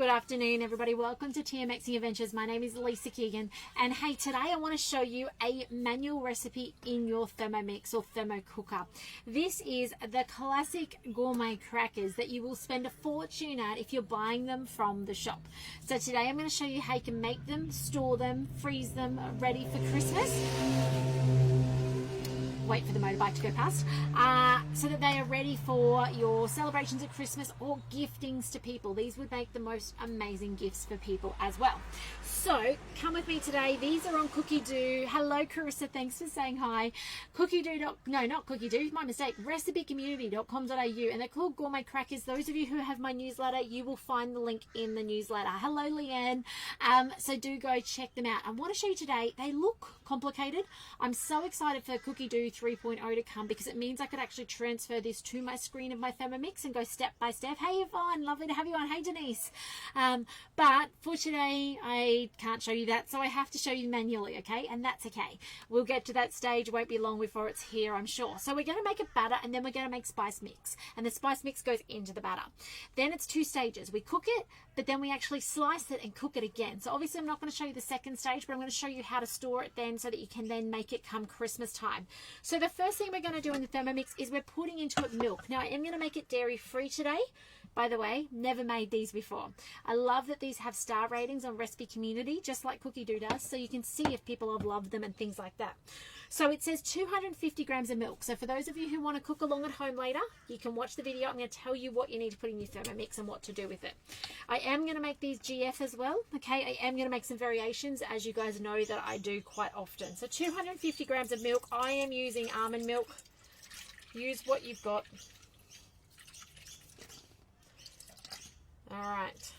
Good afternoon, everybody. Welcome to Thermomix Adventures. My name is Lisa Keegan, and hey, today I want to show you a manual recipe in your Thermomix or thermo cooker. This is the classic gourmet crackers that you will spend a fortune at if you're buying them from the shop. So today I'm going to show you how you can make them, store them, freeze them, ready for Christmas. Wait for the motorbike to go past, so that they are ready for your celebrations at Christmas or giftings to people. These would make the most amazing gifts for people as well. So come with me today. These are on Cookie Dough. Hello, Carissa. Thanks for saying hi. My mistake. Recipecommunity.com.au, and they're called Gourmet Crackers. Those of you who have my newsletter, you will find the link in the newsletter. Hello, Leanne. So do go check them out. I want to show you today. They look complicated. I'm so excited for Cookie Dough 3.0 to come because it means I could actually transfer this to my screen of my Thermomix and go step by step. Hey, Yvonne, lovely to have you on. Hey, Denise. But for today, I can't show you that, so I have to show you manually, okay? And that's okay. We'll get to that stage. It won't be long before it's here, I'm sure. So we're going to make a batter, and then we're going to make spice mix, and the spice mix goes into the batter. Then it's two stages. We cook it, but then we actually slice it and cook it again. So obviously I'm not going to show you the second stage, but I'm going to show you how to store it then so that you can then make it come Christmas time. So the first thing we're going to do in the Thermomix is we're putting into it milk. Now I am going to make it dairy free today. By the way, never made these before. I love that these have star ratings on Recipe Community, just like Cookie Dough does, so you can see if people have loved them and things like that. So it says 250 grams of milk. So for those of you who want to cook along at home later, you can watch the video. I'm going to tell you what you need to put in your Thermomix and what to do with it. I am going to make these GF as well, okay? I am going to make some variations, as you guys know that I do quite often. So 250 grams of milk. I am using almond milk. Use what you've got. All right,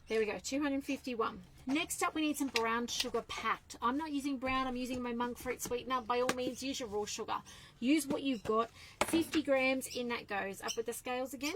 there we go, 251. Next up, we need some brown sugar packed. I'm not using brown, I'm using my monk fruit sweetener. By all means, use your raw sugar. Use what you've got. 50 grams, in that goes. Up with the scales again,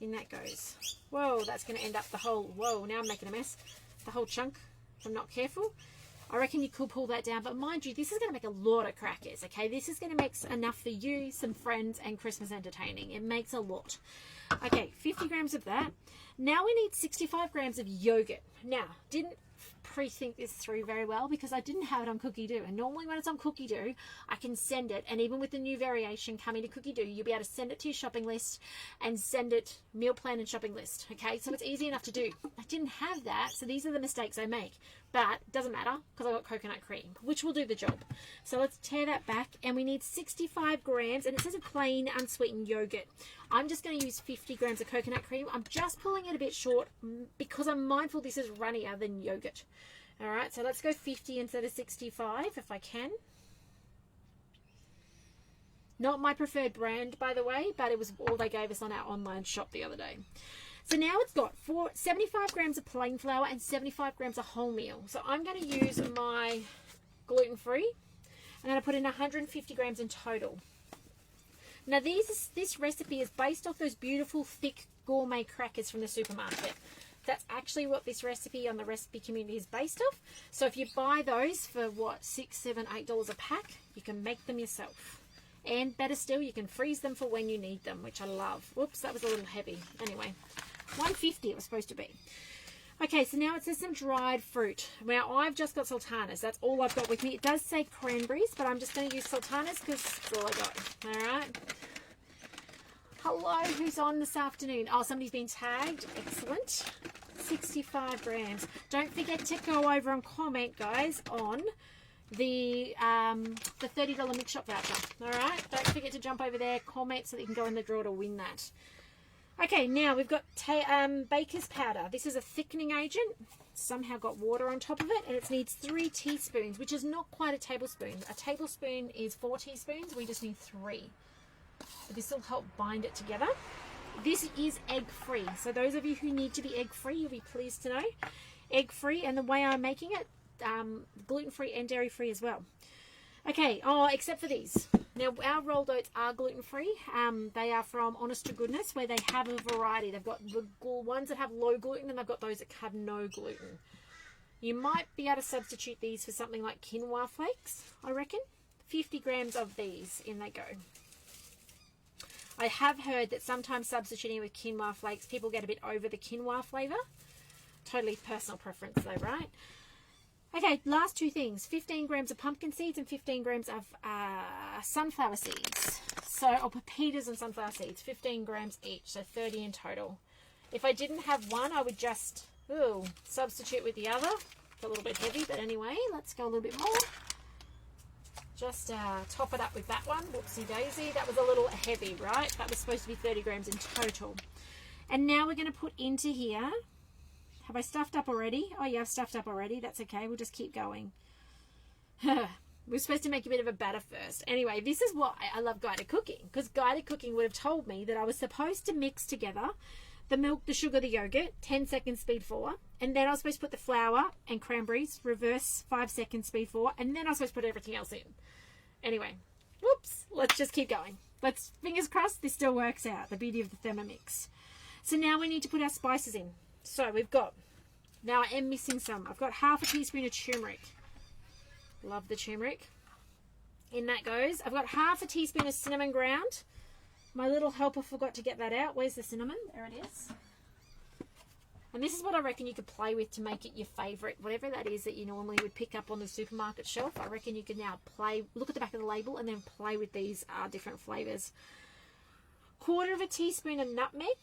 in that goes. Whoa, that's going to end up the whole, whoa, now I'm making a mess. The whole chunk, if I'm not careful. I reckon you could pull that down, but mind you, this is going to make a lot of crackers, okay? This is going to make enough for you, some friends, and Christmas entertaining. It makes a lot. Okay, 50 grams of that. Now we need 65 grams of yogurt. Now, didn't pre-think this through very well because I didn't have it on Cookie Dough, and normally when it's on Cookie Dough I can send it, and even with the new variation coming to Cookie Dough, you'll be able to send it to your shopping list and send it meal plan and shopping list, okay? So it's easy enough to do. I didn't have that, so these are the mistakes I make, but it doesn't matter because I got coconut cream, which will do the job. So let's tear that back, and we need 65 grams, and it says a plain unsweetened yogurt. I'm just going to use 50 grams of coconut cream. I'm just pulling it a bit short because I'm mindful this is runnier than yogurt. All right, so let's go 50 instead of 65 if I can. Not my preferred brand, by the way, but it was all they gave us on our online shop the other day. So now it's got 75 grams of plain flour and 75 grams of wholemeal. So I'm going to use my gluten-free. I'm going to put in 150 grams in total. Now this recipe is based off those beautiful thick gourmet crackers from the supermarket. That's actually what this recipe on the Recipe Community is based off. So if you buy those for what, $6, $7, $8 a pack, you can make them yourself. And better still, you can freeze them for when you need them, which I love. Whoops, that was a little heavy. Anyway, 150 it was supposed to be. Okay, so now it says some dried fruit. Now I've just got sultanas. That's all I've got with me. It does say cranberries, but I'm just going to use sultanas because that's all I got. All right. Hello, who's on this afternoon? Oh, somebody's been tagged. Excellent. 65 grams. Don't forget to go over and comment, guys, on the $30 mix shop voucher. All right. Don't forget to jump over there, comment so that you can go in the draw to win that. Okay, now we've got baker's powder. This is a thickening agent. Somehow got water on top of it, and it needs 3 teaspoons, which is not quite a tablespoon. A tablespoon is 4 teaspoons. We just need 3. But this will help bind it together. This is egg-free. So those of you who need to be egg-free, you'll be pleased to know. Egg-free, and the way I'm making it, gluten-free and dairy-free as well. Okay, oh, except for these. Now, our rolled oats are gluten-free. They are from Honest to Goodness, where they have a variety. They've got the ones that have low gluten, and they've got those that have no gluten. You might be able to substitute these for something like quinoa flakes, I reckon. 50 grams of these, in they go. I have heard that sometimes substituting with quinoa flakes, people get a bit over the quinoa flavour. Totally personal preference though, right? Okay, last two things. 15 grams of pumpkin seeds and 15 grams of sunflower seeds. So, or pepitas and sunflower seeds. 15 grams each, so 30 in total. If I didn't have one, I would just substitute with the other. It's a little bit heavy, but anyway, let's go a little bit more. Just top it up with that one. Whoopsie daisy. That was a little heavy, right? That was supposed to be 30 grams in total. And now we're going to put into here. Have I stuffed up already? Oh yeah, I've stuffed up already. That's okay. We'll just keep going. We're supposed to make a bit of a batter first. Anyway, this is why I love guided cooking. Because guided cooking would have told me that I was supposed to mix together the milk, the sugar, the yogurt, 10 seconds speed 4. And then I was supposed to put the flour and cranberries, reverse 5 seconds speed 4. And then I was supposed to put everything else in. Anyway, whoops, let's just keep going. Fingers crossed, this still works out. The beauty of the Thermomix. So now we need to put our spices in. So we've got, now I am missing some. I've got half a teaspoon of turmeric. Love the turmeric. In that goes. I've got half a teaspoon of cinnamon ground. My little helper forgot to get that out. Where's the cinnamon? There it is. And this is what I reckon you could play with to make it your favourite. Whatever that is that you normally would pick up on the supermarket shelf. I reckon you can now look at the back of the label and then play with these different flavours. 1/4 teaspoon of nutmeg.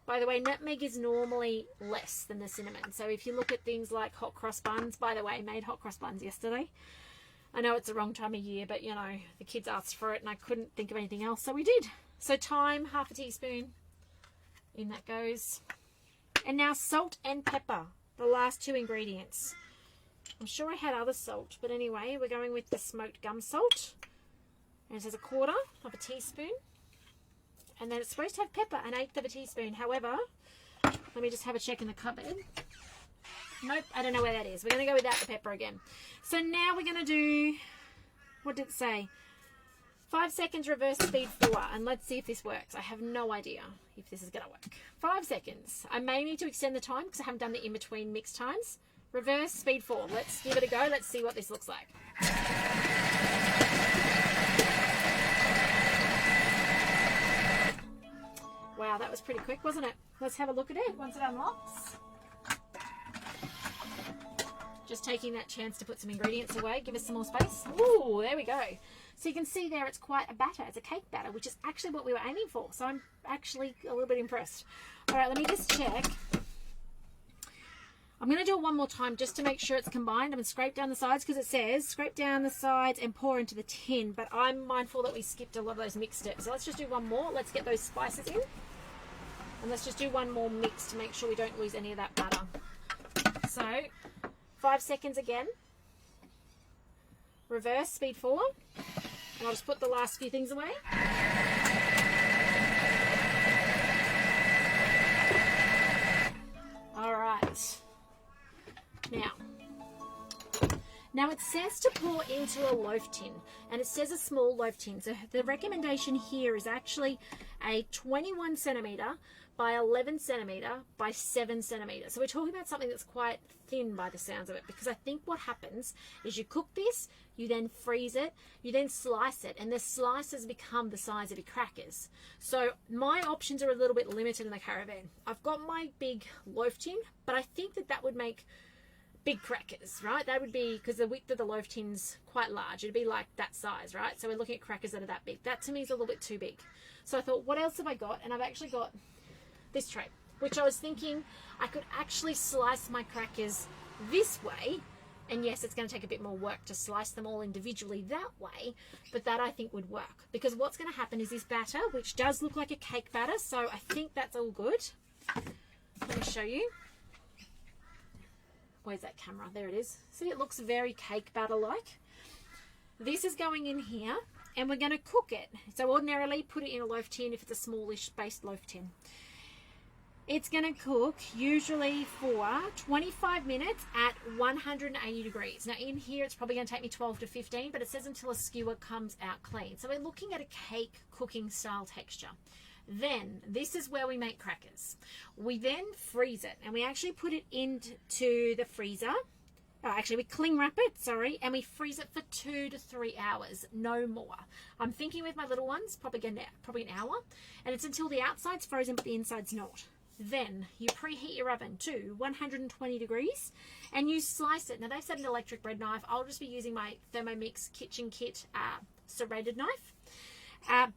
By the way, nutmeg is normally less than the cinnamon. So if you look at things like hot cross buns, by the way, I made hot cross buns yesterday. I know it's the wrong time of year, but you know, the kids asked for it and I couldn't think of anything else, so we did. So thyme, half a teaspoon. In that goes. And now salt and pepper, the last two ingredients. I'm sure I had other salt, but anyway, we're going with the smoked gum salt. And it says 1/4 teaspoon. And then it's supposed to have pepper, 1/8 teaspoon. However, let me just have a check in the cupboard. Nope, I don't know where that is. We're going to go without the pepper again. So now we're going to do, what did it say? 5 seconds reverse speed 4. And let's see if this works. I have no idea if this is going to work. 5 seconds. I may need to extend the time because I haven't done the in-between mix times. Reverse speed 4. Let's give it a go. Let's see what this looks like. Wow, that was pretty quick, wasn't it? Let's have a look at it once it unlocks. Just taking that chance to put some ingredients away. Give us some more space. Ooh, there we go. So you can see there it's quite a batter. It's a cake batter, which is actually what we were aiming for. So I'm actually a little bit impressed. All right, let me just check. I'm going to do it one more time just to make sure it's combined. I'm going to scrape down the sides because it says scrape down the sides and pour into the tin. But I'm mindful that we skipped a lot of those mix steps. So let's just do one more. Let's get those spices in. And let's just do one more mix to make sure we don't lose any of that batter. So 5 seconds again. Reverse speed 4. And I'll just put the last few things away. All right. Now it says to pour into a loaf tin, and it says a small loaf tin. So the recommendation here is actually a 21 centimeter by 11 centimeter by 7 centimeters. So we're talking about something that's quite thin by the sounds of it, because I think what happens is you cook this, you then freeze it, you then slice it, and the slices become the size of your crackers. So my options are a little bit limited in the caravan. I've got my big loaf tin, but I think that that would make big crackers, right? That would be, because the width of the loaf tin's quite large. It'd be like that size, right? So we're looking at crackers that are that big. That to me is a little bit too big. So I thought, what else have I got? And I've actually got this tray, which I was thinking I could actually slice my crackers this way. And yes, it's going to take a bit more work to slice them all individually that way, but that I think would work, because what's going to happen is this batter, which does look like a cake batter, so I think that's all good. Let me show you. Where's that camera? There it is. See, it looks very cake batter like. This is going in here, and we're going to cook it. So ordinarily put it in a loaf tin if it's a smallish based loaf tin. It's going to cook usually for 25 minutes at 180 degrees. Now in here it's probably going to take me 12 to 15, but it says until a skewer comes out clean. So we're looking at a cake cooking style texture. Then this is where we make crackers. We then freeze it, and we actually put it into the freezer Oh, actually, we cling wrap it, sorry, and we freeze it for 2 to 3 hours, no more. I'm thinking with my little ones, probably an hour, and it's until the outside's frozen but the inside's not. Then you preheat your oven to 120 degrees and you slice it. Now they've said an electric bread knife. I'll just be using my Thermomix kitchen kit serrated knife.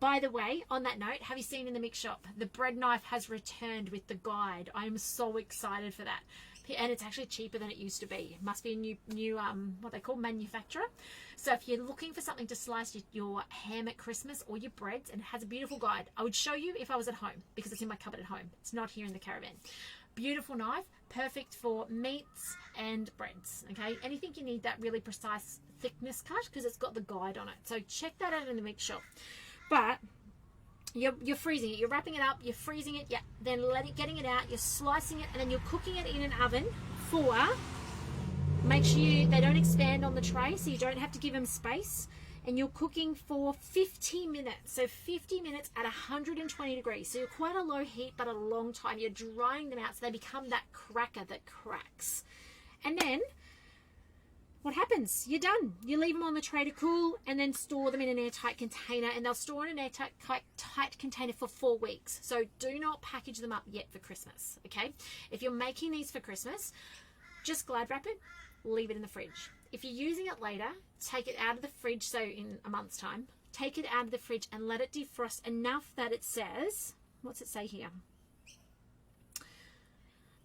By the way, on that note, have you seen in the mix shop, the bread knife has returned with the guide. I'm so excited for that. And it's actually cheaper than it used to be. It must be a new what they call manufacturer. So if you're looking for something to slice your ham at Christmas or your breads, and it has a beautiful guide, I would show you if I was at home because it's in my cupboard at home. It's not here in the caravan. Beautiful knife, perfect for meats and breads. Okay, anything you need that really precise thickness cut because it's got the guide on it. So check that out in the mix shop. But you're freezing it, you're wrapping it up, you're freezing it, yeah, then getting it out, you're slicing it, and then you're cooking it in an oven for, make sure they don't expand on the tray so you don't have to give them space, and you're cooking for 50 minutes, so 50 minutes at 120 degrees, so you're quite a low heat but a long time. You're drying them out so they become that cracker that cracks. And then what happens? You're done. You leave them on the tray to cool and then store them in an airtight container, and they'll store in an airtight container for 4 weeks. So do not package them up yet for Christmas, okay? If you're making these for Christmas, just Glad wrap it, leave it in the fridge. If you're using it later, take it out of the fridge, so in a month's time, take it out of the fridge and let it defrost enough that it says, what's it say here?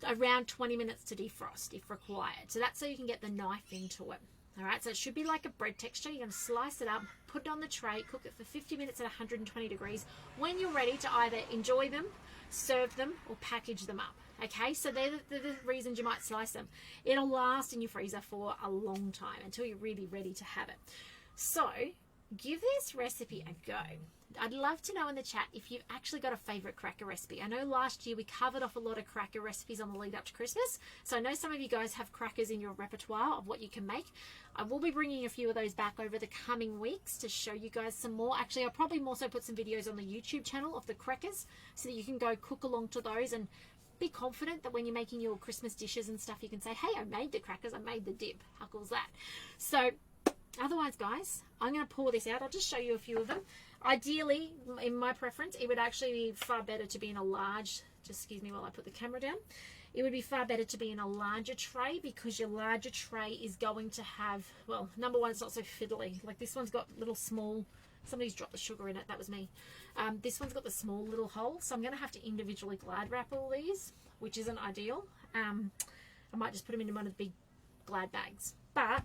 Around 20 minutes to defrost if required. So that's so you can get the knife into it. All right, so it should be like a bread texture. You're going to slice it up, put it on the tray, cook it for 50 minutes at 120 degrees. When you're ready to either enjoy them, serve them, or package them up. Okay, so they're the reasons you might slice them. It'll last in your freezer for a long time until you're really ready to have it. So give this recipe a go. I'd love to know in the chat if you've actually got a favorite cracker recipe. I know last year we covered off a lot of cracker recipes on the lead up to Christmas, so I know some of you guys have crackers in your repertoire of what you can make. I will be bringing a few of those back over the coming weeks to show you guys some more. Actually, I'll probably also put some videos on the YouTube channel of the crackers so that you can go cook along to those and be confident that when you're making your Christmas dishes and stuff, you can say, hey, I made the crackers, I made the dip. How cool is that? So otherwise, guys, I'm going to pour this out. I'll just show you a few of them. Ideally, in my preference, it would actually be far better to be in a large, just excuse me while I put the camera down. It would be far better to be in a larger tray because your larger tray is going to have, well, number one, it's not so fiddly. Like this one's got little small, somebody's dropped the sugar in it, that was me. This one's got the small little hole, so I'm going to have to individually Glad wrap all these, which isn't ideal. I might just put them into one of the big Glad bags. But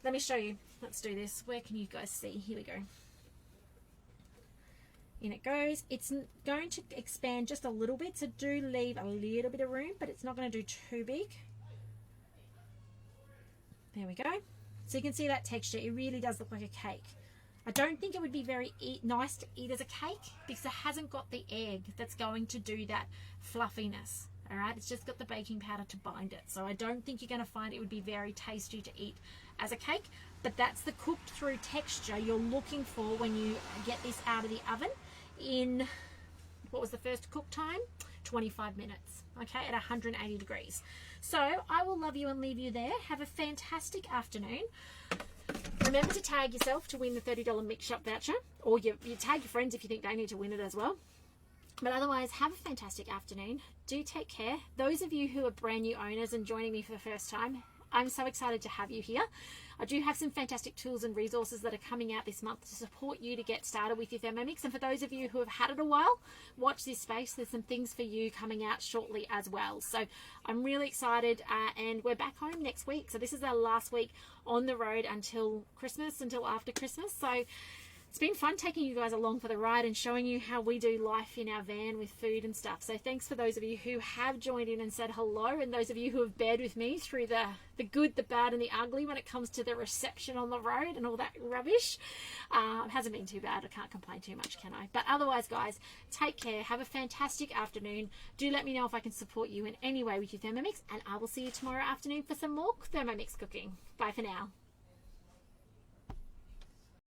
let me show you. Let's do this. Where can you guys see? Here we go. In it goes. It's going to expand just a little bit, so do leave a little bit of room, but it's not going to do too big. There we go. So you can see that texture. It really does look like a cake. I don't think it would be very nice to eat as a cake because it hasn't got the egg that's going to do that fluffiness. All right, it's just got the baking powder to bind it. So I don't think you're going to find it would be very tasty to eat as a cake, but that's the cooked through texture you're looking for when you get this out of the oven in, what was the first cook time? 25 minutes, okay, at 180 degrees. So I will love you and leave you there. Have a fantastic afternoon. Remember to tag yourself to win the $30 Mix Shop voucher, or you tag your friends if you think they need to win it as well. But otherwise, have a fantastic afternoon. Do take care. Those of you who are brand new owners and joining me for the first time, I'm so excited to have you here. I do have some fantastic tools and resources that are coming out this month to support you to get started with your Thermomix. And for those of you who have had it a while, watch this space. There's some things for you coming out shortly as well. So I'm really excited, and we're back home next week. So this is our last week on the road until Christmas, until after Christmas. So it's been fun taking you guys along for the ride and showing you how we do life in our van with food and stuff. So thanks for those of you who have joined in and said hello, and those of you who have bared with me through the good, the bad, and the ugly when it comes to the reception on the road and all that rubbish. It hasn't been too bad. I can't complain too much, can I? But otherwise, guys, take care. Have a fantastic afternoon. Do let me know if I can support you in any way with your Thermomix, and I will see you tomorrow afternoon for some more Thermomix cooking. Bye for now.